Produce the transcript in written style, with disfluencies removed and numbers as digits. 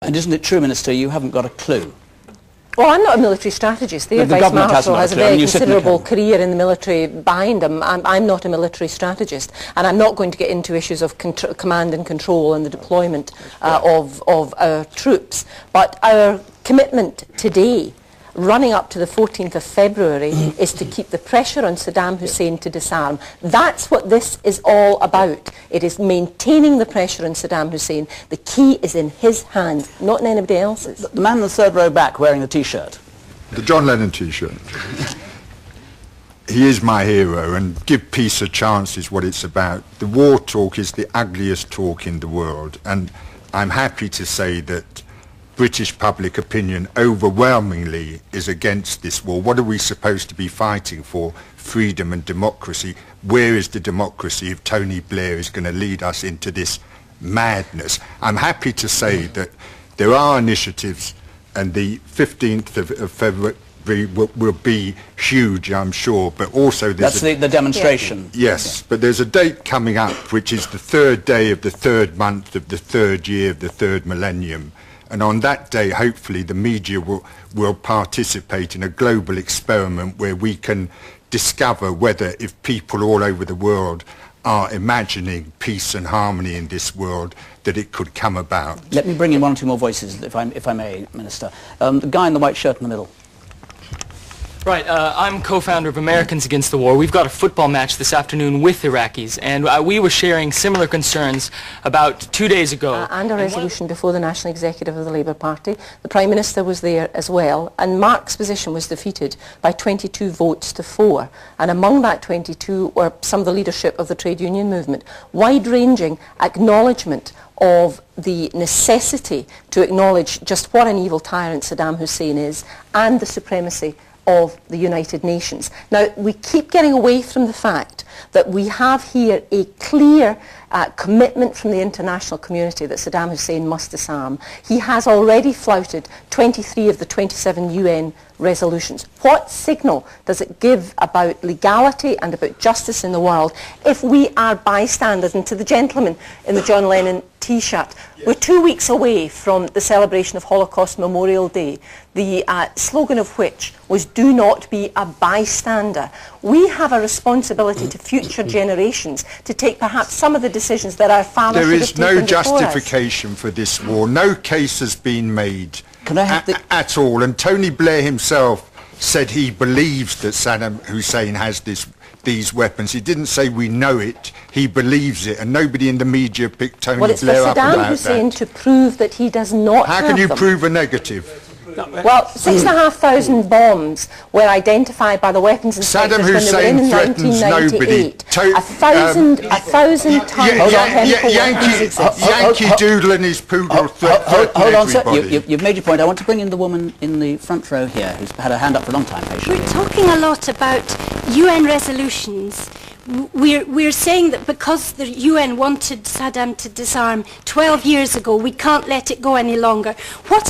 And isn't it true, Minister, you haven't got a clue? Well, I'm not a military strategist. The Air Vice Marshal has a very considerable career in the military behind him. I'm not a military strategist, and I'm not going to get into issues of command and control and the deployment of our troops. But our commitment today, running up to the 14th of February, is to keep the pressure on Saddam Hussein to disarm. That's what this is all about. It is maintaining the pressure on Saddam Hussein. The key is in his hands, not in anybody else's. The man in the third row back wearing the T-shirt. The John Lennon T-shirt. He is my hero, and give peace a chance is what it's about. The war talk is the ugliest talk in the world, and I'm happy to say that British public opinion overwhelmingly is against this war. What are we supposed to be fighting for? Freedom and democracy. Where is the democracy if Tony Blair is going to lead us into this madness? I'm happy to say that there are initiatives, and the 15th of February will be huge, I'm sure, but also there's the demonstration. Yes, but there's a date coming up which is the third day of the third month of the third year of the third millennium. And on that day, hopefully, the media will participate in a global experiment where we can discover whether, if people all over the world are imagining peace and harmony in this world, that it could come about. Let me bring in one or two more voices, if I may, Minister. The guy in the white shirt in the middle. Right, I'm co-founder of Americans Against the War. We've got a football match this afternoon with Iraqis, and we were sharing similar concerns about 2 days ago. And a resolution before the National Executive of the Labour Party. The Prime Minister was there as well, and Mark's position was defeated by 22 votes to 4. And among that 22 were some of the leadership of the trade union movement. Wide-ranging acknowledgement of the necessity to acknowledge just what an evil tyrant Saddam Hussein is, and the supremacy of the United Nations. Now, we keep getting away from the fact that we have here a clear commitment from the international community that Saddam Hussein must disarm. He has already flouted 23 of the 27 UN resolutions. What signal does it give about legality and about justice in the world if we are bystanders? And to the gentleman in the John Lennon T-shirt, we're 2 weeks away from the celebration of Holocaust Memorial Day, the slogan of which was "Do not be a bystander." We have a responsibility to future generations to take perhaps some of the decisions that our fathers should have taken before us. There is no justification for this war. No case has been made at all. And Tony Blair himself said he believes that Saddam Hussein has these weapons. He didn't say we know it. He believes it, and nobody in the media picked Tony Blair up about that. Well, it's for Saddam Hussein to prove that he does not have them. How can you prove a negative? Well, 6,500 bombs were identified by the weapons inspectors when they were in 1998. A thousand tons of chemical weapons exist. Yankee Doodle and his poodle hold on, sir. You've made your point. I want to bring in the woman in the front row here who's had her hand up for a long time, patiently. We're talking a lot about UN resolutions. We're saying that because the UN wanted Saddam to disarm 12 years ago, we can't let it go any longer. What